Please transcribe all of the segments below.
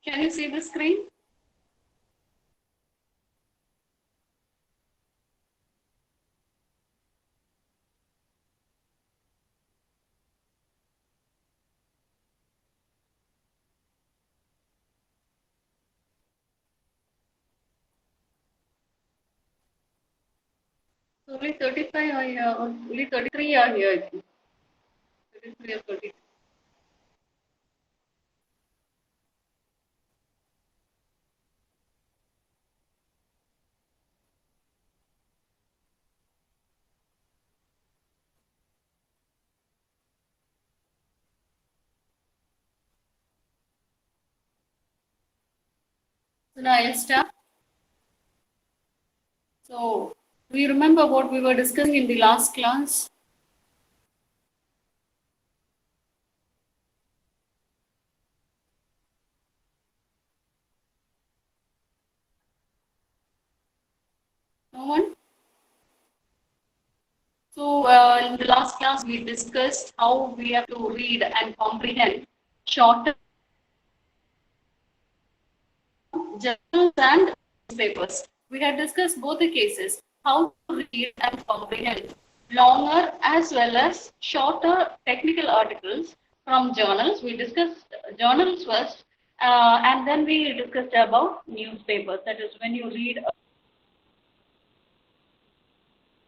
Can you see the screen? So only 35 are here, or only 33 are here, I think. 33 or 30. So now I'll start. So, do you remember what we were discussing in the last class? No one? So, in the last class, we discussed how we have to read and comprehend shorter journals and newspapers. We had discussed both the cases, how to read and comprehend longer as well as shorter technical articles from journals. We discussed journals first, and then we discussed about newspapers. That is when you read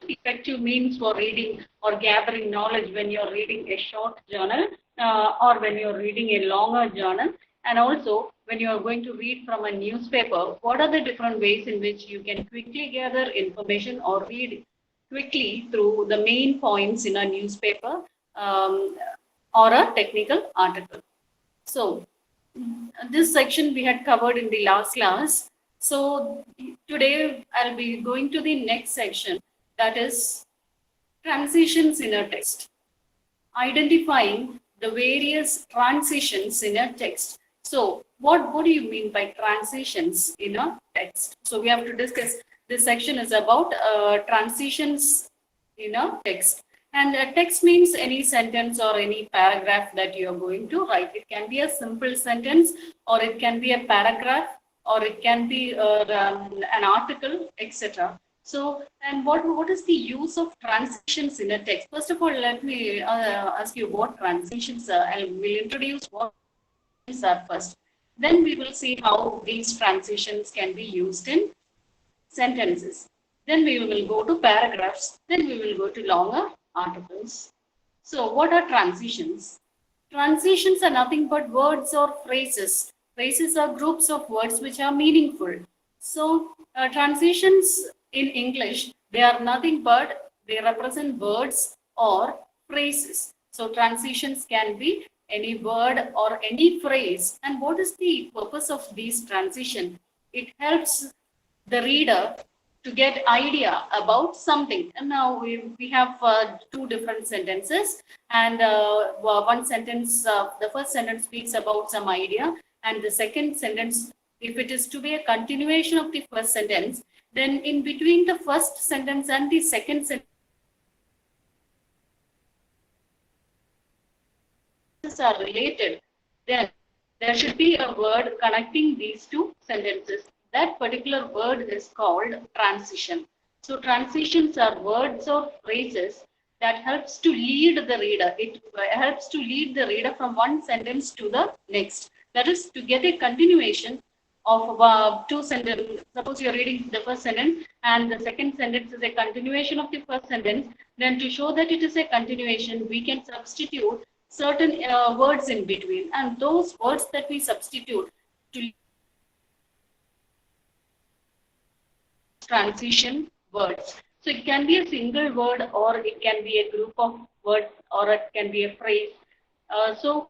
effective means for reading or gathering knowledge when you're reading a short journal or when you're reading a longer journal, and also when you're going to read from a newspaper, what are the different ways in which you can quickly gather information or read quickly through the main points in a newspaper or a technical article. So this section we had covered in the last class. So today I'll be going to the next section, that is transitions in a text. Identifying the various transitions in a text. So what do you mean by transitions in a text? So we have to discuss, this section is about transitions in a text. And text means any sentence or any paragraph that you are going to write. It can be a simple sentence, or it can be a paragraph, or it can be an article, etc. So, and what is the use of transitions in a text? First of all, let me ask you what transitions are. I will introduce what transitions are first. Then we will see how these transitions can be used in sentences. Then we will go to paragraphs. Then we will go to longer articles. So, what are transitions? Transitions are nothing but words or phrases. Phrases are groups of words which are meaningful. So, transitions in English, they are nothing but they represent words or phrases. So, transitions can be any word or any phrase. And what is the purpose of these transition? It helps the reader to get idea about something. And now we have two different sentences, and one sentence, the first sentence speaks about some idea, and the second sentence, if it is to be a continuation of the first sentence, then in between the first sentence and the second sentence are related, then there should be a word connecting these two sentences. That particular word is called transition. So transitions are words or phrases that helps to lead the reader. It helps to lead the reader from one sentence to the next. That is to get a continuation of two sentences. Suppose you're reading the first sentence and the second sentence is a continuation of the first sentence. Then to show that it is a continuation, we can substitute certain words in between, and those words that we substitute to transition words. So it can be a single word, or it can be a group of words, or it can be a phrase. So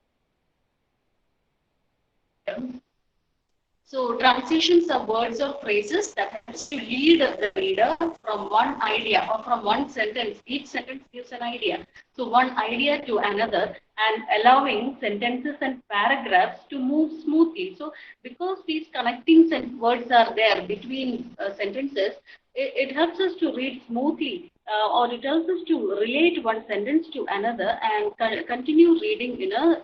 So transitions are words or phrases that helps to lead the reader from one idea or from one sentence. Each sentence gives an idea. So one idea to another, and allowing sentences and paragraphs to move smoothly. So because these connecting words are there between sentences, it helps us to read smoothly, or it helps us to relate one sentence to another and continue reading in a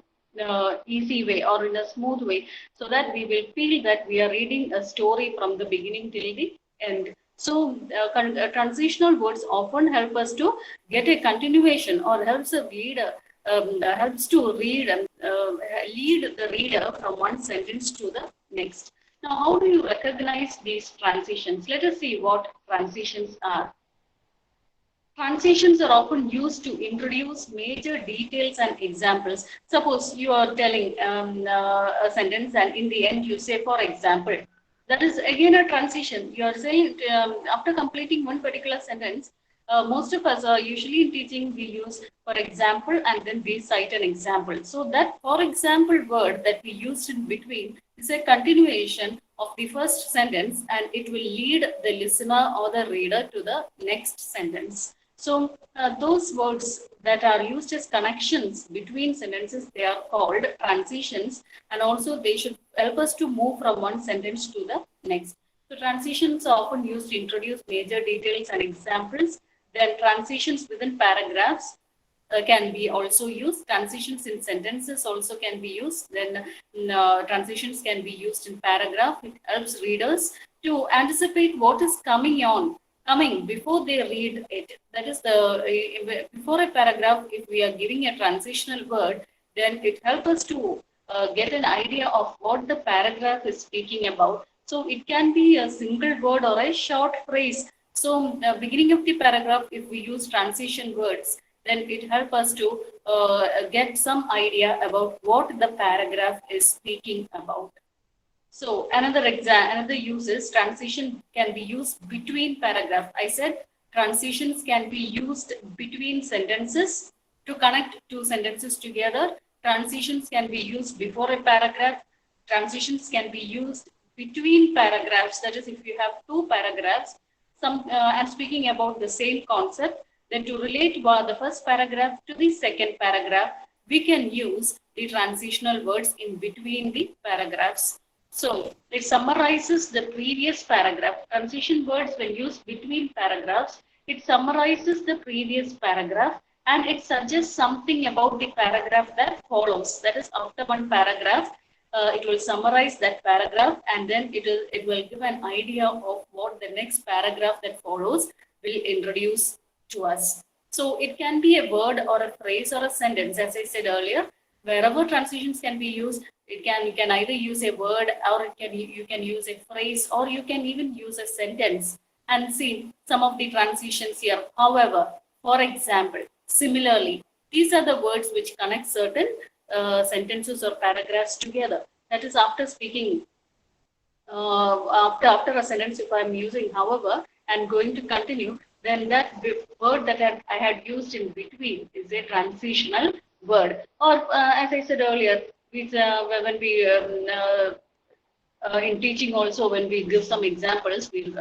easy way or in a smooth way, so that we will feel that we are reading a story from the beginning till the end. So transitional words often help us to get a continuation or helps a reader helps to read and lead the reader from one sentence to the next. Now, how do you recognize these transitions? Let us see what transitions are. Transitions are often used to introduce major details and examples. Suppose you are telling a sentence and in the end you say, for example. That is again a transition. You are saying after completing one particular sentence, most of us are usually in teaching, we use for example and then we cite an example. So that for example word that we used in between is a continuation of the first sentence and it will lead the listener or the reader to the next sentence. So those words that are used as connections between sentences, they are called transitions, and also they should help us to move from one sentence to the next. So transitions are often used to introduce major details and examples. Then transitions within paragraphs can be also used. Transitions in sentences also can be used. Then transitions can be used in paragraph. It helps readers to anticipate what is coming before they read it. That is before a paragraph, if we are giving a transitional word, then it helps us to get an idea of what the paragraph is speaking about. So it can be a single word or a short phrase. So beginning of the paragraph, if we use transition words, then it helps us to get some idea about what the paragraph is speaking about. So another use is transition can be used between paragraph. I said transitions can be used between sentences to connect two sentences together. Transitions can be used before a paragraph. Transitions can be used between paragraphs. That is, if you have two paragraphs, I'm speaking about the same concept. Then to relate the first paragraph to the second paragraph, we can use the transitional words in between the paragraphs. So it summarizes the previous paragraph. Transition words, when used between paragraphs, it summarizes the previous paragraph and it suggests something about the paragraph that follows. That is, after one paragraph, it will summarize that paragraph and then it will give an idea of what the next paragraph that follows will introduce to us. So it can be a word or a phrase or a sentence, as I said earlier. Wherever transitions can be used, you can either use a word or you can use a phrase or you can even use a sentence and see some of the transitions here. However, for example, similarly, these are the words which connect certain sentences or paragraphs together. That is, after speaking, after a sentence, if I'm using, however, and going to continue, then that word that I had used in between is a transitional word. Or as I said earlier, when in teaching also, when we give some examples, we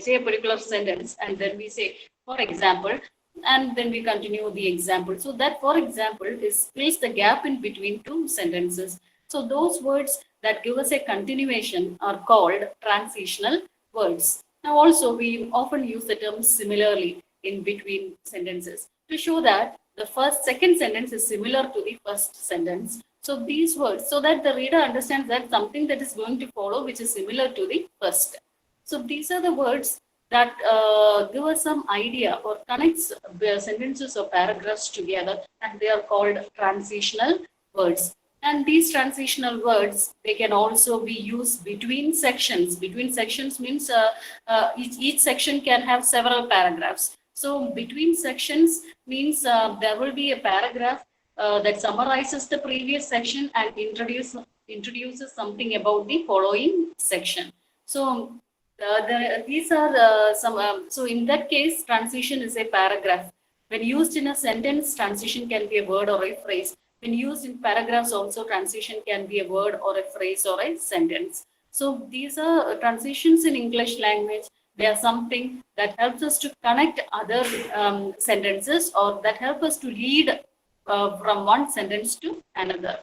say a particular sentence and then we say, for example, and then we continue the example. So that, for example, fills the gap in between two sentences. So those words that give us a continuation are called transitional words. Now also, we often use the term similarly in between sentences to show that the second sentence is similar to the first sentence. So these words, so that the reader understands that something that is going to follow which is similar to the first. So these are the words that give us some idea or connects sentences or paragraphs together, and they are called transitional words. And these transitional words, they can also be used between sections. Between sections means each section can have several paragraphs. So between sections means there will be a paragraph that summarizes the previous section and introduces something about the following section. So these are some. So in that case, transition is a paragraph. When used in a sentence, transition can be a word or a phrase. When used in paragraphs, also transition can be a word or a phrase or a sentence. So these are transitions in English language. They are something that helps us to connect other sentences or that help us to lead from one sentence to another.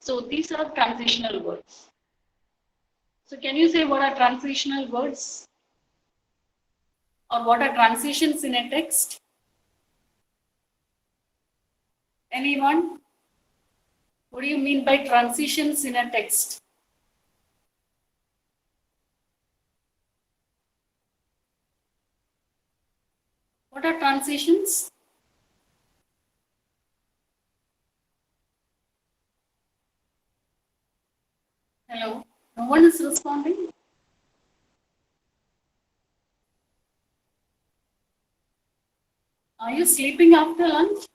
So these are transitional words. So can you say what are transitional words? Or what are transitions in a text? Anyone What do you mean by transitions in a text? What are transitions? Hello, no one is responding. Are you sleeping after lunch?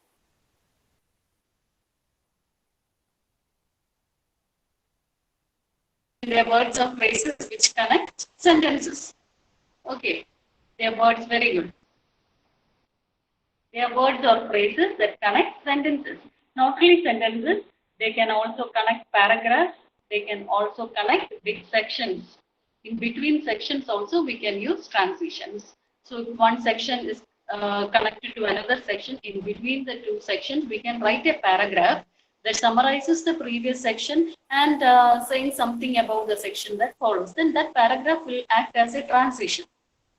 They are words or phrases which connect sentences. Okay, they are words, very good. They are words or phrases that connect sentences. Not only sentences, they can also connect paragraphs, they can also connect big sections. In between sections also we can use transitions. So if one section is connected to another section, in between the two sections we can write a paragraph that summarizes the previous section and saying something about the section that follows. Then that paragraph will act as a transition.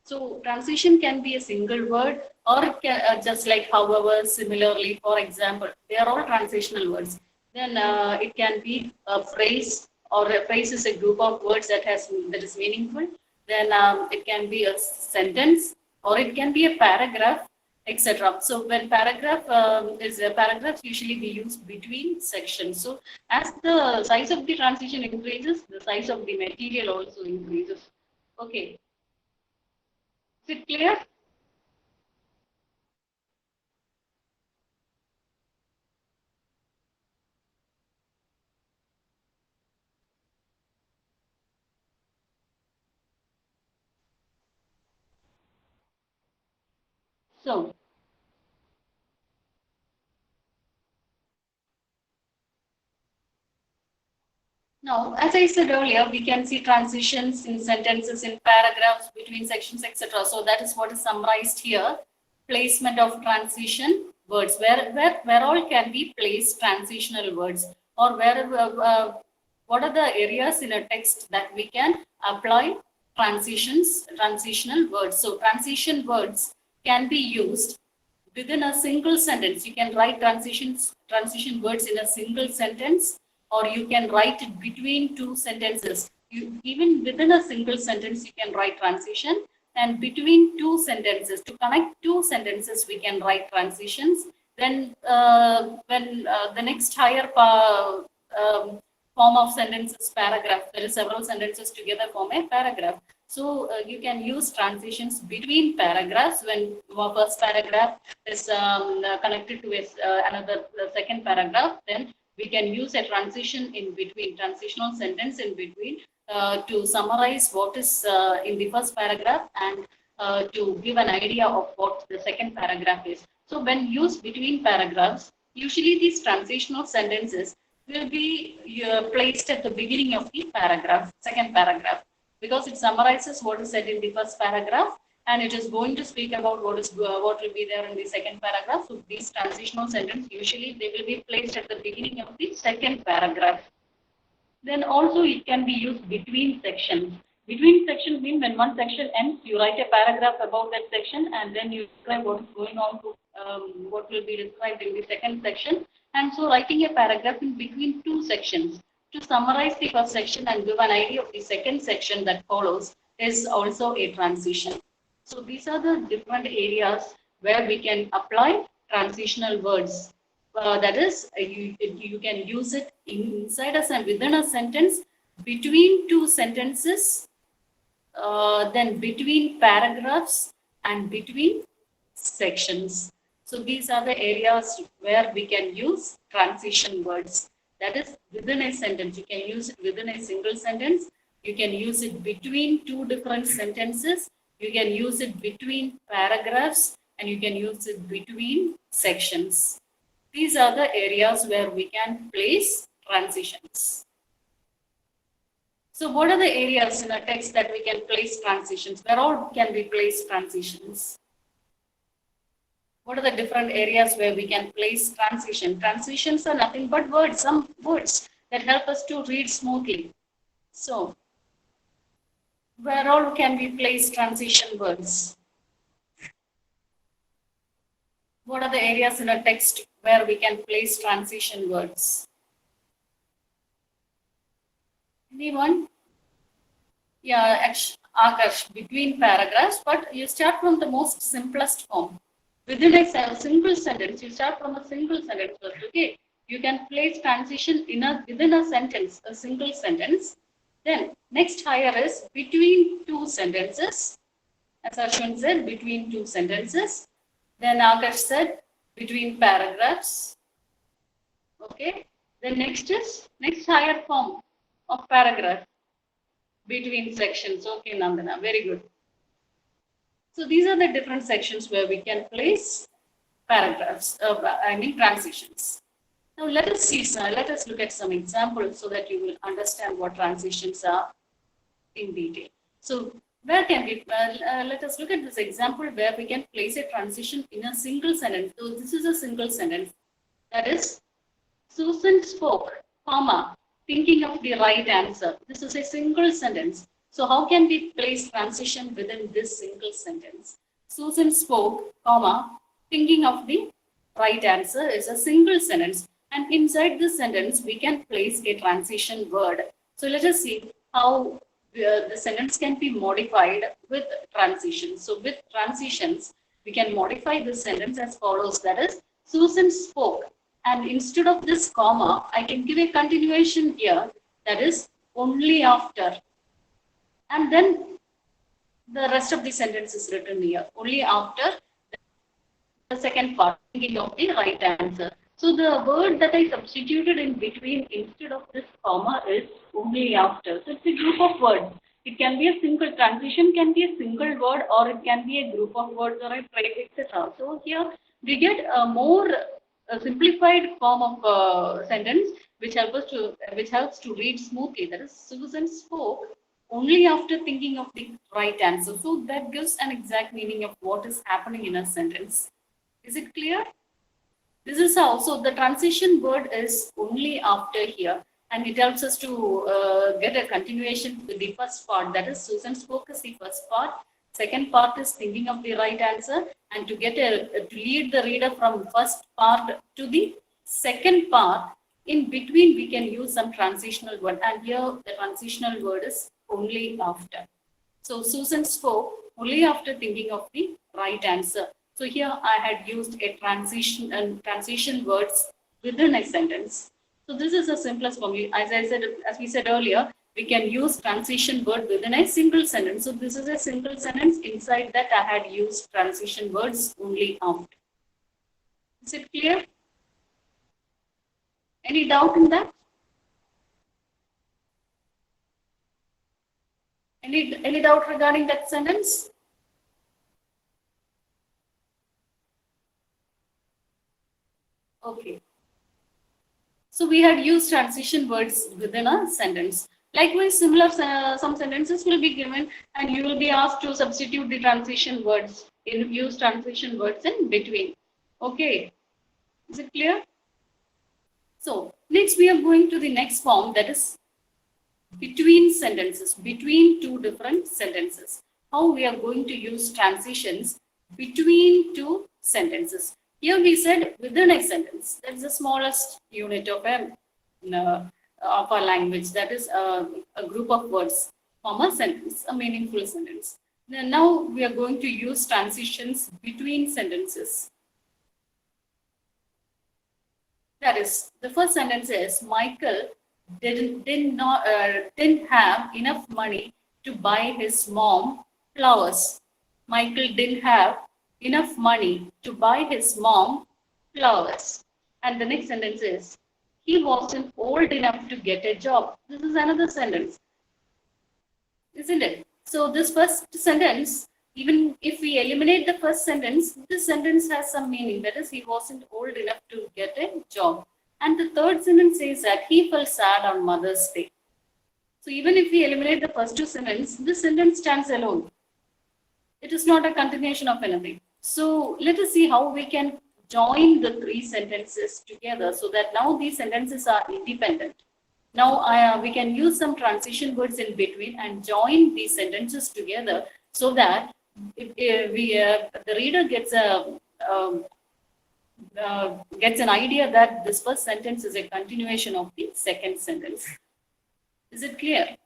So transition can be a single word or just like however, similarly, for example, they are all transitional words. Then it can be a phrase, or a phrase is a group of words that is meaningful. Then it can be a sentence or it can be a paragraph, etc. So when paragraph is a paragraph usually we use between sections. So as the size of the transition increases, the size of the material also increases. Okay. Is it clear? So now, as I said earlier, we can see transitions in sentences, in paragraphs, between sections, etc. So that is what is summarized here. Placement of transition words, where all can be placed transitional words, or where what are the areas in a text that we can apply transitional words. So transition words can be used within a single sentence. You can write transition words in a single sentence, or you can write it between two sentences. Even within a single sentence, you can write transition, and between two sentences, to connect two sentences, we can write transitions. Then when the next higher form of sentences paragraph, there is several sentences together form a paragraph. So you can use transitions between paragraphs. When your first paragraph is connected to another second paragraph, then we can use a transition in between, transitional sentence in between, to summarize what is in the first paragraph and to give an idea of what the second paragraph is. So when used between paragraphs, usually these transitional sentences will be placed at the beginning of the paragraph, second paragraph, because it summarizes what is said in the first paragraph and it is going to speak about what will be there in the second paragraph. So these transitional sentences usually they will be placed at the beginning of the second paragraph. Then also it can be used between sections. Between sections means when one section ends, you write a paragraph about that section and then you describe what is going on to what will be described in the second section. And so writing a paragraph in between two sections to summarize the first section and give an idea of the second section that follows is also a transition. So these are the different areas where we can apply transitional words. That is, you can use it inside within a sentence, between two sentences, then between paragraphs and between sections. So these are the areas where we can use transition words. That is within a sentence. You can use it within a single sentence. You can use it between two different sentences. You can use it between paragraphs and you can use it between sections. These are the areas where we can place transitions. So what are the areas in a text that we can place transitions? Where all can we place transitions? What are the different areas where we can place transition? Transitions are nothing but words, some words that help us to read smoothly. So where all can we place transition words? What are the areas in a text where we can place transition words? Anyone? Yeah, Akash, between paragraphs, but you start from the most simplest form. Within a single sentence, you start from a single sentence first, okay? You can place transition within a sentence, a single sentence. Then next higher is between two sentences. As Ashwin said, between two sentences. Then Akash said between paragraphs. Okay. Then next higher form of paragraph between sections. Okay, Nandana, very good. So these are the different sections where we can place paragraphs, transitions. Now let us see, sir, let us look at some examples so that you will understand what transitions are in detail. So where can we, let us look at this example where we can place a transition in a single sentence. So this is a single sentence. That is, Susan spoke, comma, thinking of the right answer. This is a single sentence. So how can we place transition within this single sentence? Susan spoke, comma, thinking of the right answer is a single sentence. And inside this sentence, we can place a transition word. So let us see how the sentence can be modified with transitions. So with transitions, we can modify this sentence as follows. That is, Susan spoke. And instead of this comma, I can give a continuation here. That is, only after. And then the rest of the sentence is written here. Only after the second part, thinking of the right answer. So the word that I substituted in between instead of this comma is only after. So it's a group of words. It can be a single transition, can be a single word, or it can be a group of words or a phrase, etc. So here we get a more simplified form of sentence which helps to read smoothly. That is, Susan spoke only after thinking of the right answer. So that gives an exact meaning of what is happening in a sentence. Is it clear? This is how, so the transition word is only after here, and it helps us to get a continuation with the first part. That is, Susan spoke is the first part. Second part is thinking of the right answer, and to lead the reader from first part to the second part, in between we can use some transitional word, and here the transitional word is only after. So Susan spoke only after thinking of the right answer. So here I had used a transition and transition words within a sentence. So this is the simplest form. As we said earlier, we can use transition word within a single sentence. So this is a single sentence. Inside that I had used transition words only after. Is it clear? Any doubt in that? Any doubt regarding that sentence? Okay. So we had used transition words within a sentence. Likewise, similar some sentences will be given, and you will be asked to substitute the transition words use transition words in between. Okay, is it clear? So next we are going to the next form, that is between sentences, between two different sentences. How we are going to use transitions between two sentences. Here we said within a sentence. That's the smallest unit of our language. That is a group of words form a sentence, a meaningful sentence. Then now we are going to use transitions between sentences. That is, the first sentence is Michael didn't have enough money to buy his mom flowers. Michael didn't have enough money to buy his mom flowers. And the next sentence is, he wasn't old enough to get a job. This is another sentence, isn't it? So this first sentence, even if we eliminate the first sentence, this sentence has some meaning. That is, he wasn't old enough to get a job. And the third sentence says that he felt sad on Mother's Day. So even if we eliminate the first two sentences, this sentence stands alone. It is not a continuation of anything. So let us see how we can join the three sentences together so that now these sentences are independent. Now we can use some transition words in between and join these sentences together so that the reader gets an idea that this first sentence is a continuation of the second sentence. Is it clear?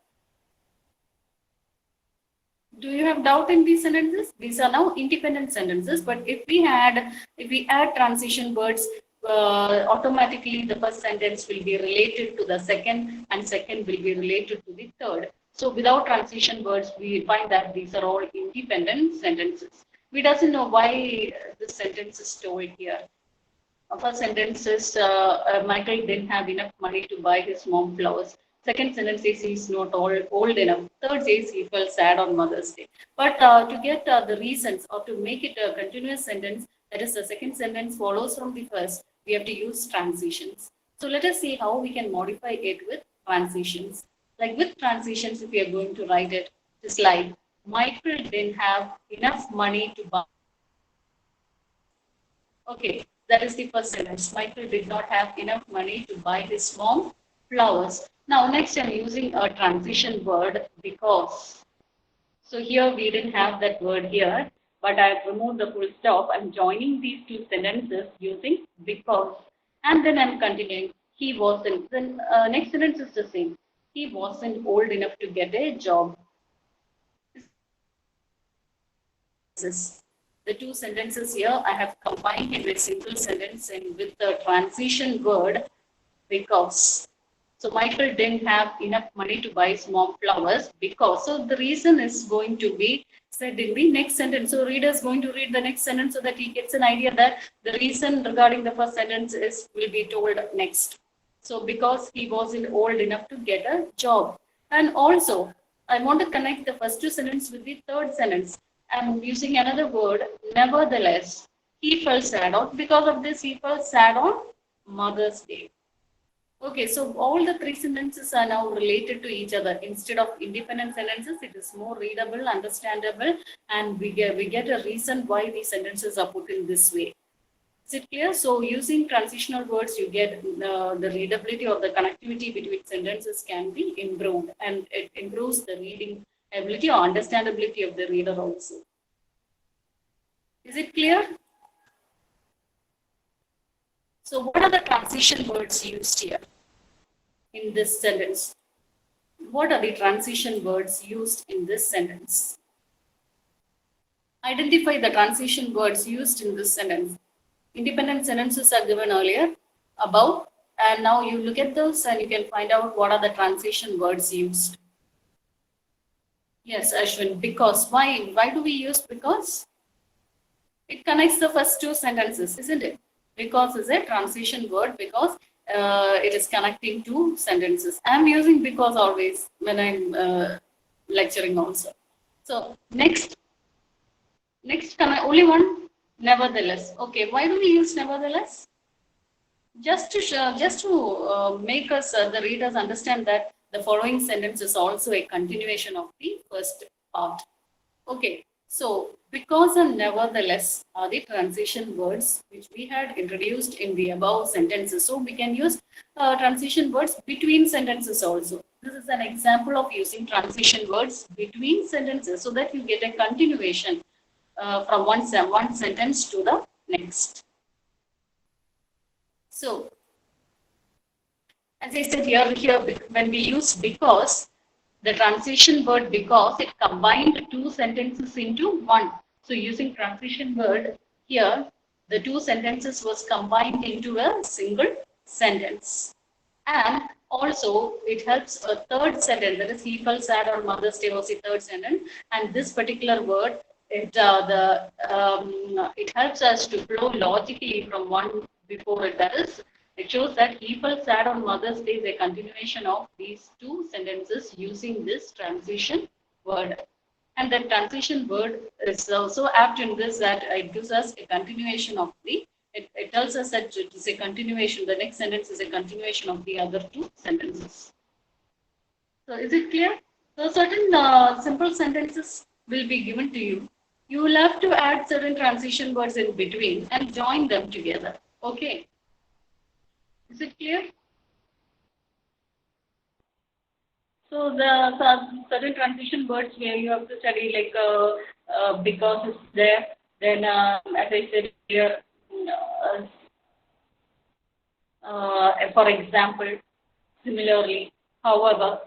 Do you have doubt in these sentences? These are now independent sentences, but if we add transition words, automatically the first sentence will be related to the second, and second will be related to the third. So without transition words, we find that these are all independent sentences. We doesn't know why this sentence is told here. First sentence is Michael didn't have enough money to buy his mom flowers. Second sentence says he's not old enough. Third says he felt sad on Mother's Day. But to get the reasons or to make it a continuous sentence, that is the second sentence follows from the first, we have to use transitions. So let us see how we can modify it with transitions. Like with transitions, if we are going to write it, just like Michael didn't have enough money to buy. Okay, that is the first sentence. Michael did not have enough money to buy his mom flowers. Now, next I'm using a transition word because. So here we didn't have that word here, but I've removed the full stop. I'm joining these two sentences using because. And then I'm continuing. He wasn't. Then next sentence is the same. He wasn't old enough to get a job. The two sentences here I have combined into a single sentence and with the transition word because. So Michael didn't have enough money to buy his mom flowers because. So the reason is going to be said in the next sentence. So reader is going to read the next sentence so that he gets an idea that the reason regarding the first sentence is will be told next. So because he wasn't old enough to get a job. And also I want to connect the first two sentences with the third sentence. I'm using another word, nevertheless. He felt sad on. Because of this, he felt sad on Mother's Day. Okay, so all the three sentences are now related to each other. Instead of independent sentences, it is more readable, understandable, and we get a reason why these sentences are put in this way. Is it clear? So using transitional words, you get the readability or the connectivity between sentences can be improved, and it improves the reading ability or understandability of the reader also. Is it clear? So what are the transition words used here in this sentence? What are the transition words used in this sentence? Identify the transition words used in this sentence. Independent sentences are given earlier, above, and now you look at those and you can find out what are the transition words used. Yes, Ashwin, because. Why do we use because? It connects the first two sentences, isn't it? Because is a transition word because it is connecting two sentences. I'm using because always when I'm lecturing also. So next, only one, nevertheless. Okay, why do we use nevertheless? Just to make us the readers understand that the following sentence is also a continuation of the first part. Okay, so because and nevertheless are the transition words which we had introduced in the above sentences. So we can use transition words between sentences also. This is an example of using transition words between sentences so that you get a continuation from one sentence to the next. So, as I said here when we use because, the transition word because, it combined two sentences into one. So using transition word here, the two sentences was combined into a single sentence. And also it helps a third sentence, that is he felt sad on Mother's Day was the third sentence. And this particular word, it helps us to flow logically from one before it. That is, it shows that he felt sad on Mother's Day is a continuation of these two sentences using this transition word. And the transition word is so apt in this that it gives us a continuation of it tells us that it is a continuation, the next sentence is a continuation of the other two sentences. So is it clear? So certain simple sentences will be given to you. You will have to add certain transition words in between and join them together. Okay. Is it clear? So the certain transition words where you have to study like because it's there. Then as I said here, for example, similarly, however.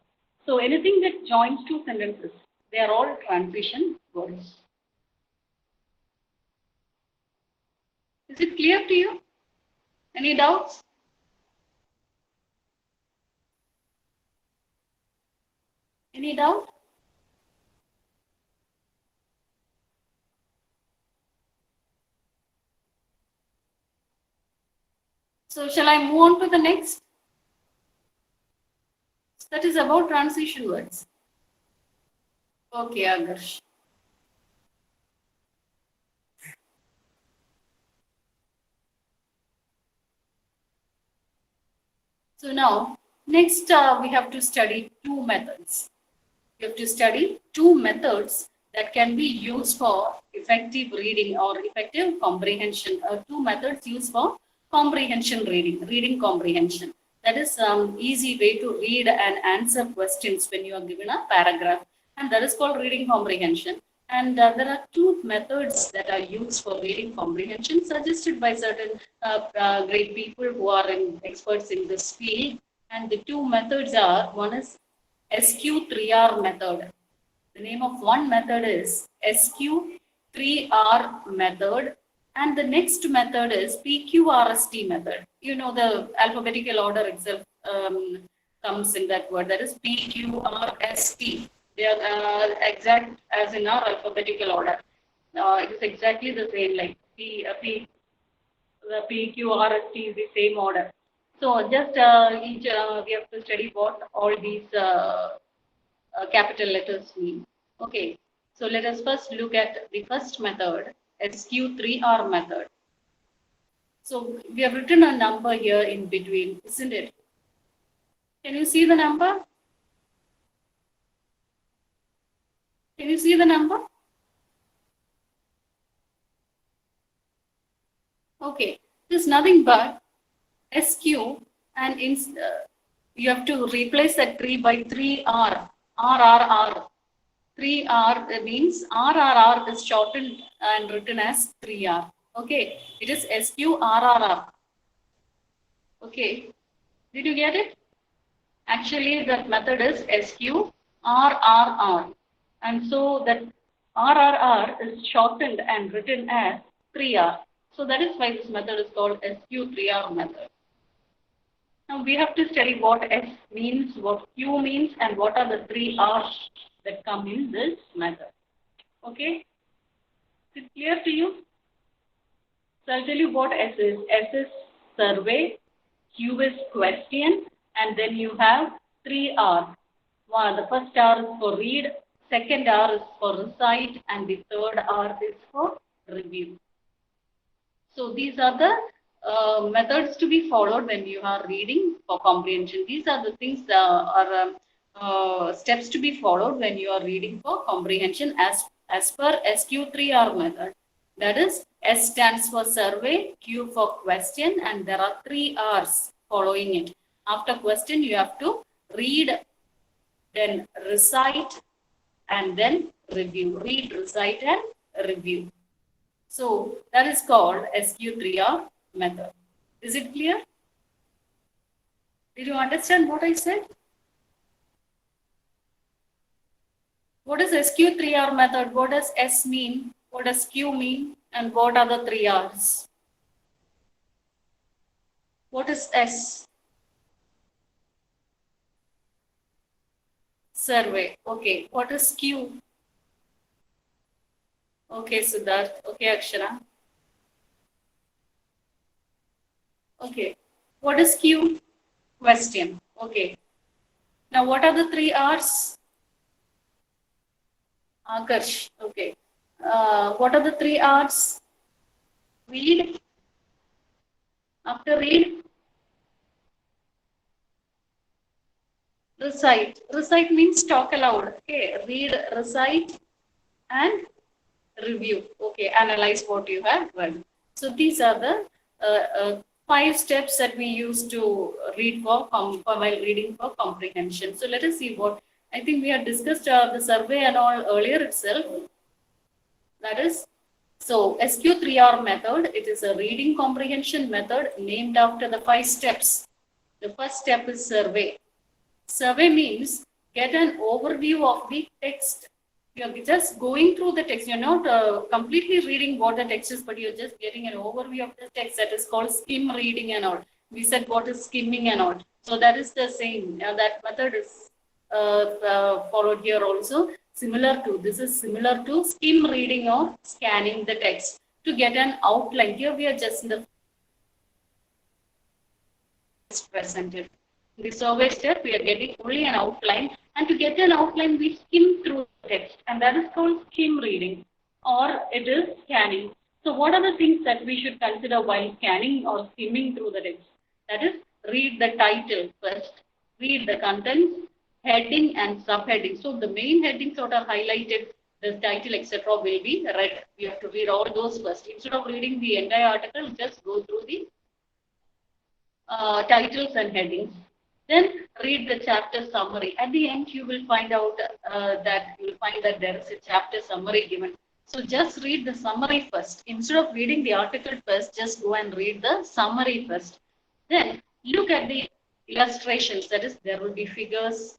So anything that joins two sentences, they are all transition words. Is it clear to you? Any doubts? Any doubt? So shall I move on to the next? That is about transition words. Okay, Agarsh. So now, next we have to study two methods. We have to study two methods that can be used for effective reading or effective comprehension. Two methods used for comprehension reading comprehension. That is easy way to read and answer questions when you are given a paragraph. And that is called reading comprehension. And there are two methods that are used for reading comprehension suggested by certain great people who are experts in this field. And the two methods are, one is SQ3R method. The name of one method is SQ3R method, and the next method is PQRST method. You know, the alphabetical order itself comes in that word. That is PQRST. They are exact as in our alphabetical order. It is exactly the same, like the PQRST is the same order. So just each we have to study what all these capital letters mean. Okay, so let us first look at the first method, SQ3R method. So we have written a number here in between, isn't it? Can you see the number? Can you see the number? Okay, there's nothing but SQ, and you have to replace that 3 by 3R, RRR. 3R means RRR is shortened and written as 3R. Okay, it is SQRRR. Okay, did you get it? Actually, that method is SQRRR. And so that RRR is shortened and written as 3R. So that is why this method is called SQ3R method. Now we have to study what S means, what Q means, and what are the 3 R's that come in this method. Okay? Is it clear to you? So I'll tell you what S is. S is survey, Q is question, and then you have 3 R. One, the first R is for read, second R is for recite, and the third R is for review. So these are the methods to be followed when you are reading for comprehension. These are the things steps to be followed when you are reading for comprehension as per SQ3R method. That is, S stands for survey, Q for question, and there are 3 R's following it. After question, you have to read, then recite, and then review. Read, recite, and review. So that is called SQ3R method. Is it clear? Did you understand what I said? What is SQ3R method? What does S mean? What does Q mean? And what are the 3 R's? What is S? Survey. Okay. What is Q? Okay, Siddharth. Okay, Akshara. Okay. What is Q? Question. Okay. Now, what are the 3 R's? Akarsh. Okay. What are the 3 R's? Read. After read, recite. Recite means talk aloud. Okay. Read, recite, and review. Okay. Analyze what you have read. So these are the 5 steps that we use to read while reading for comprehension. So let us see what I think we had discussed the survey and all earlier itself. That is, so SQ3R method, it is a reading comprehension method named after the 5 steps. The first step is survey. Survey means get an overview of the text. You're just going through the text. You're not completely reading what the text is, but you're just getting an overview of the text. That is called skim reading and all. We said what is skimming and all. So that is the same. That method is followed here also. Similar to, this is similar to skim reading or scanning the text to get an outline. Here we are just in the presented. In the survey step, we are getting only an outline, and to get an outline, we skim through the text, and that is called skim reading, or it is scanning. So, what are the things that we should consider while scanning or skimming through the text? That is, read the title first, read the contents, heading and subheading. So, the main headings that are highlighted, the title, etc., will be read. We have to read all those first. Instead of reading the entire article, just go through the titles and headings. Then read the chapter summary. At the end, you will find out that there is a chapter summary given. So just read the summary first. Instead of reading the article first, just go and read the summary first. Then look at the illustrations. That is, there will be figures,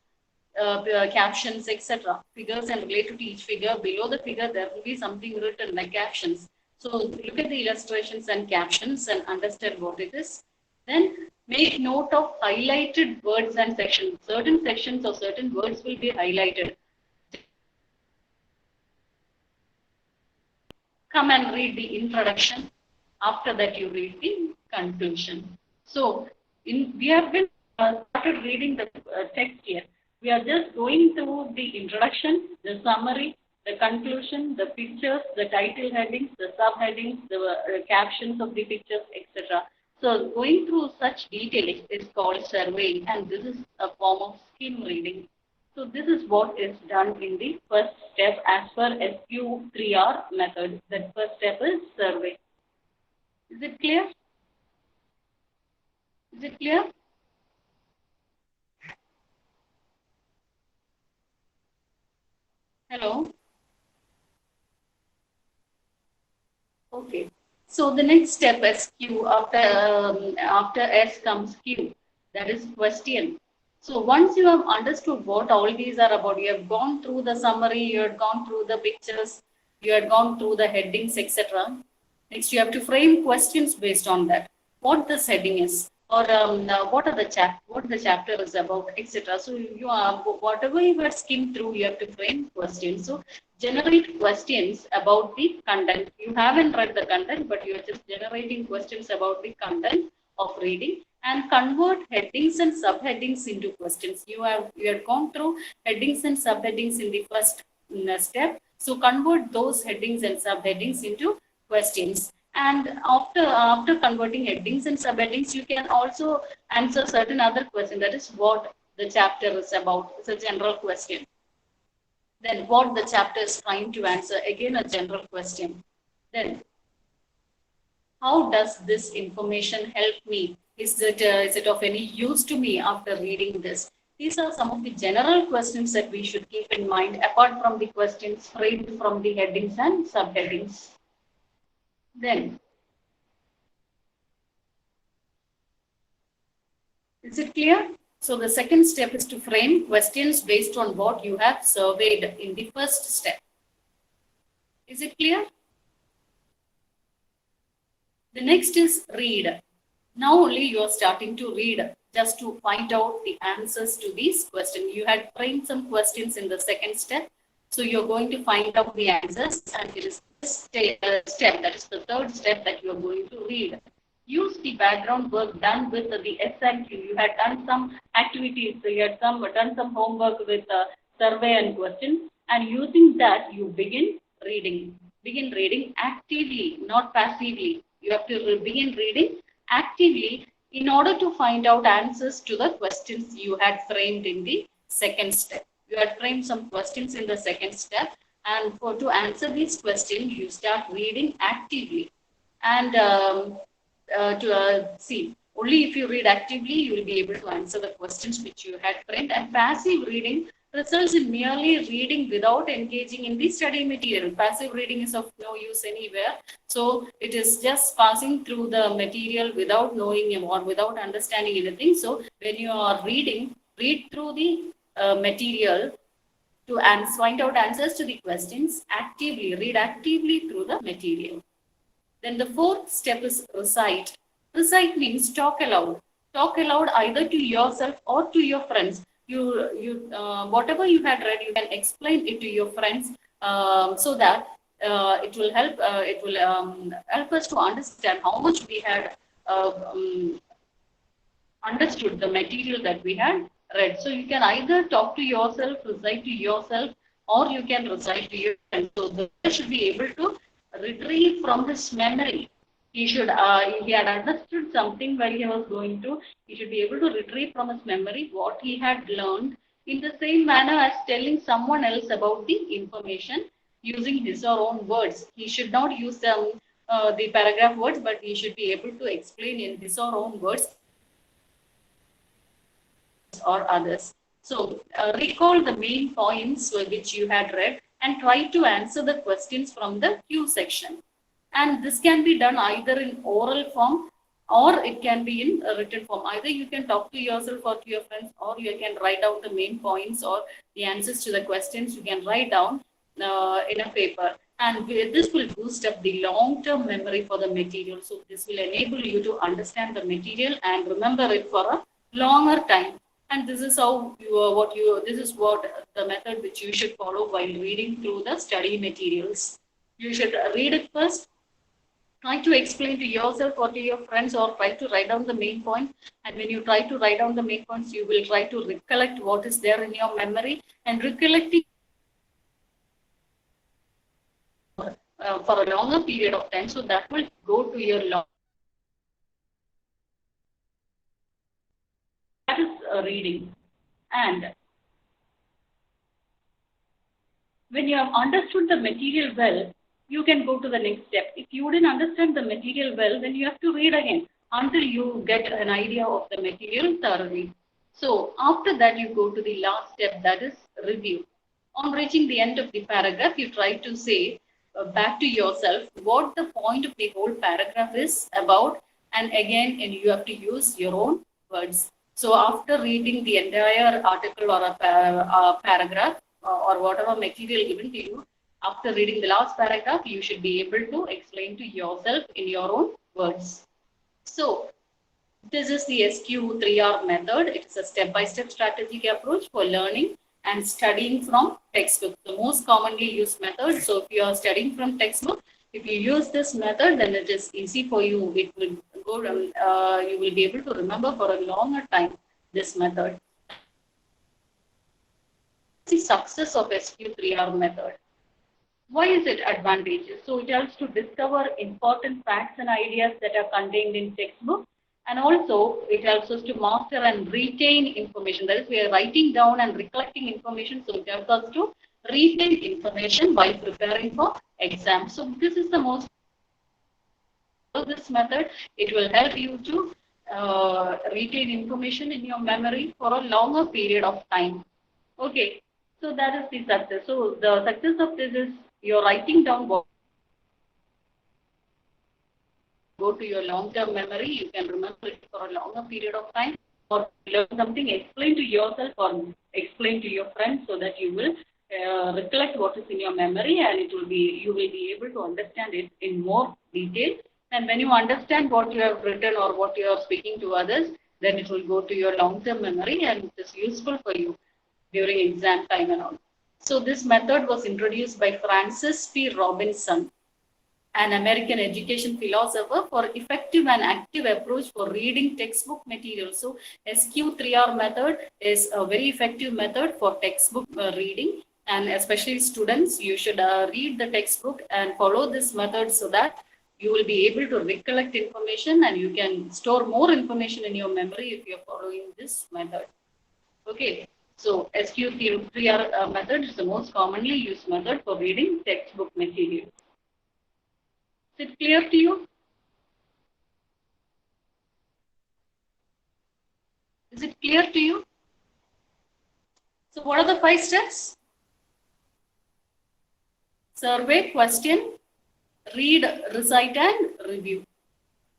captions, etc. Figures, and related to each figure. Below the figure, there will be something written like captions. So look at the illustrations and captions and understand what it is. Then make note of highlighted words and sections. Certain sections or certain words will be highlighted. Come and read the introduction. After that, you read the conclusion. So, we have been started reading the text here. We are just going through the introduction, the summary, the conclusion, the pictures, the title headings, the subheadings, the captions of the pictures, etc. So going through such detail is called surveying, and this is a form of skim reading. So this is what is done in the first step as per SQ3R method. The first step is survey. Is it clear? Is it clear? Hello? Okay. So the next step is Q. After S comes Q. That is question. So once you have understood what all these are about, you have gone through the summary, you have gone through the pictures, you have gone through the headings, etc. Next, you have to frame questions based on that. What this heading is, or what the chapter is about, etc. So you are whatever you have skimmed through, you have to frame questions. So generate questions about the content. You haven't read the content, but you are just generating questions about the content of reading, and convert headings and subheadings into questions. You have gone through headings and subheadings in the first step. So convert those headings and subheadings into questions. And after converting headings and subheadings, you can also answer certain other questions. That is what the chapter is about. It's a general question. Then what the chapter is trying to answer, again a general question. Then how does this information help me? Is it of any use to me after reading this? These are some of the general questions that we should keep in mind, apart from the questions framed from the headings and subheadings. Then, is it clear? So the second step is to frame questions based on what you have surveyed in the first step. Is it clear? The next is read. Now only you are starting to read just to find out the answers to these questions. You had framed some questions in the second step. So you're going to find out the answers, and it is this step, that is the third step, that you are going to read. Use the background work done with the SIQ. You had done some activities, so you had done some homework with survey and questions, and using that you begin reading. Begin reading actively, not passively. You have to begin reading actively in order to find out answers to the questions you had framed in the second step. You had framed some questions in the second step, and to answer these questions, you start reading actively. And see, only if you read actively, you will be able to answer the questions which you had framed. And passive reading results in merely reading without engaging in the study material. Passive reading is of no use anywhere. So it is just passing through the material without knowing or without understanding anything. So when you are reading, read through the material to find out answers to the questions actively, read actively through the material. Then the fourth step is recite. Recite means talk aloud. Talk aloud either to yourself or to your friends. Whatever you had read, you can explain it to your friends so that it will help. It will help us to understand how much we had understood the material that we had read. So you can either talk to yourself, recite to yourself, or you can recite to your friends. So the reader should be able to retrieve from his memory. If he had understood something while he was going to, he should be able to retrieve from his memory what he had learned in the same manner as telling someone else about the information using his or own words. He should not use the paragraph words, but he should be able to explain in his or own words or others. So recall the main points which you had read and try to answer the questions from the Q section. And this can be done either in oral form or it can be in a written form. Either you can talk to yourself or to your friends, or you can write down the main points or the answers to the questions. You can write down in a paper. And this will boost up the long-term memory for the material. So this will enable you to understand the material and remember it for a longer time. And this is how this is what the method which you should follow while reading through the study materials. You should read it first, try to explain to yourself or to your friends, or try to write down the main points. And when you try to write down the main points, you will try to recollect what is there in your memory, and recollecting for a longer period of time. So that will go to your long. That is reading. And when you have understood the material well, you can go to the next step. If you didn't understand the material well, then you have to read again until you get an idea of the material thoroughly. So after that, you go to the last step, that is review. On reaching the end of the paragraph, you try to say back to yourself what the point of the whole paragraph is about, and again, and you have to use your own words. So after reading the entire article or a paragraph or whatever material given to you, after reading the last paragraph, you should be able to explain to yourself in your own words. So this is the SQ3R method. It is a step-by-step strategic approach for learning and studying from textbook, the most commonly used method. So if you are studying from textbook, if you use this method, then it is easy for you. It will go. You will be able to remember for a longer time this method. The success of SQ3R method. Why is it advantageous? So it helps to discover important facts and ideas that are contained in textbook. And also it helps us to master and retain information. That is, we are writing down and recollecting information. So it helps us to retain information while preparing for exams. So this is the most this method. It will help you to retain information in your memory for a longer period of time. Okay, so that is the success. So the success of this is you're writing down what go to your long-term memory. You can remember it for a longer period of time, or learn something, explain to yourself or explain to your friends, so that you will recollect what is in your memory, and you will be able to understand it in more detail. And when you understand what you have written or what you are speaking to others, then it will go to your long-term memory, and it is useful for you during exam time and all. So this method was introduced by Francis P. Robinson, an American education philosopher, for effective and active approach for reading textbook material. So SQ3R method is a very effective method for textbook reading, and especially students, you should read the textbook and follow this method, so that you will be able to recollect information and you can store more information in your memory if you are following this method. Okay. So SQ3R method is the most commonly used method for reading textbook material. Is it clear to you? Is it clear to you? So what are the 5 steps? Survey, question, read, recite, and review.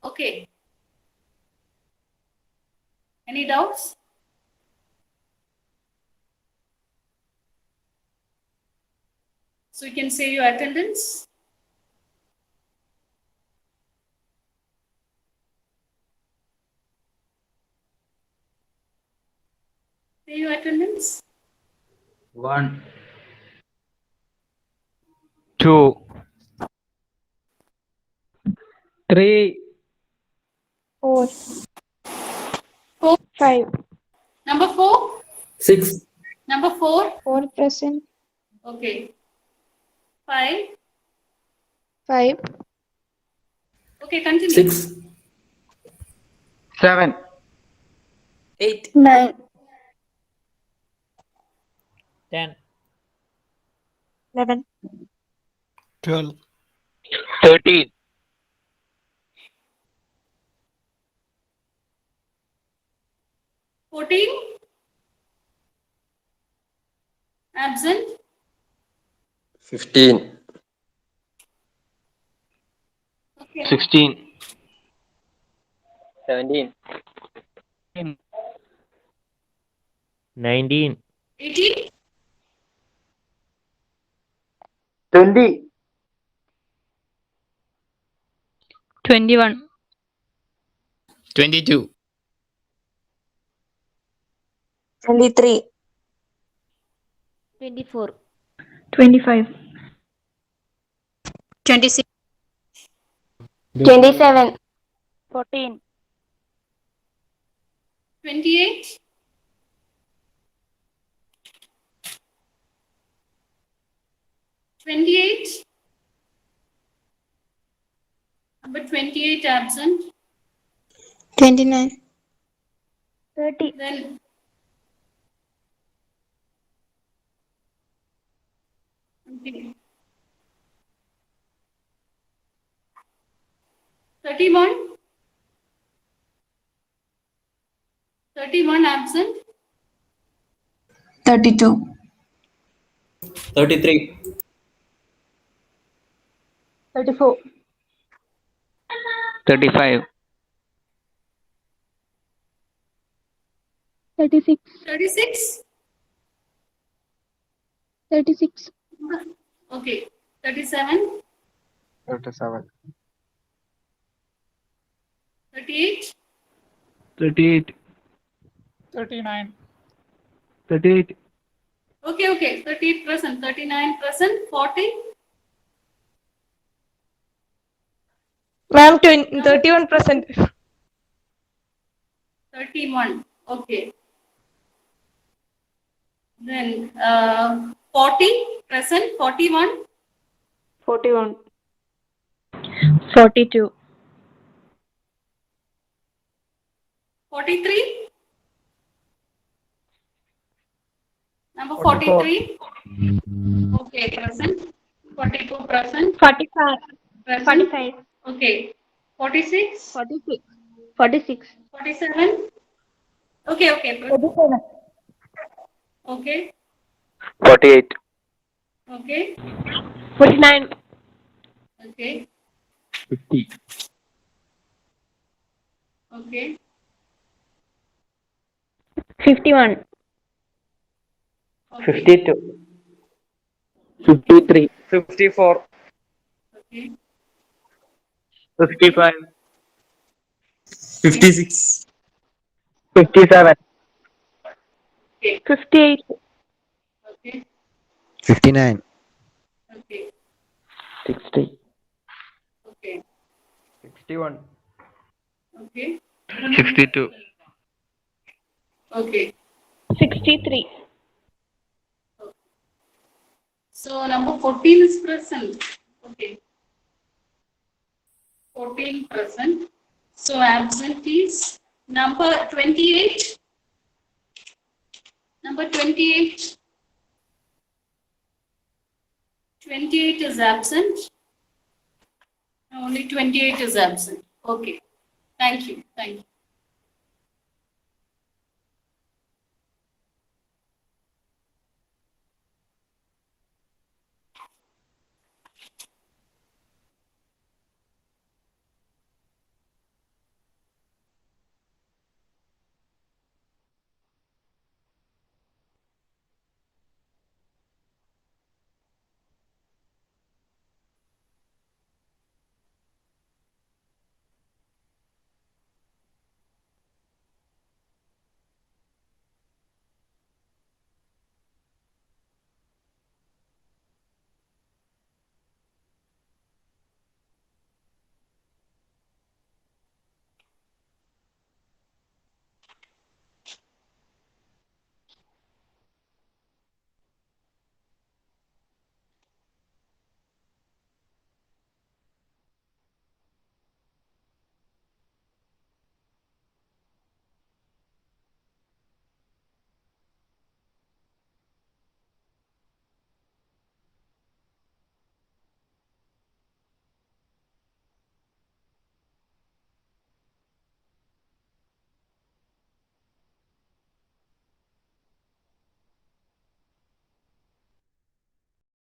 Okay. Any doubts? So you can say your attendance. Say your attendance. 1, 2, 3, 4, 4. 5, Number 4. 6, Number 4. 4 present, Okay. 5. 5, Okay, continue. 6, 7, 8, 9, 10, 11, 12, 13, 14. Absent. 15, Okay. 16, 17, 19, 18. 20, 21, 22, 23, 24, 25, 26, 27, 14, 28. 28. Number 28 absent. 29, 30, Then 31. 31 absent. 32, 33, 34, 35, 36, 36. 36, Okay. 37. 37, 38. 38, 39, 38, Okay. 38 present. 39 present. 40. ma'am, 31 present, 31. Okay. Then 40 present. 41. 41, 42, 43. Number 44. 43. Okay, present. 42 present. 45, Present. 45, Okay. 46. 46, 46, 47. Okay. Present. 47, Okay. 48, Okay. 49, Okay. 50, Okay. 51, Okay. 52, 53, 54, Okay. 55, 56, 57, Okay. 58, Okay. 59, Okay. 60, Okay. 61, Okay. 62, Okay. 63, So number 14 is present. Okay. 14 present. So absent is number 28. Number 28. 28 is absent. Only 28 is absent. Okay. Thank you.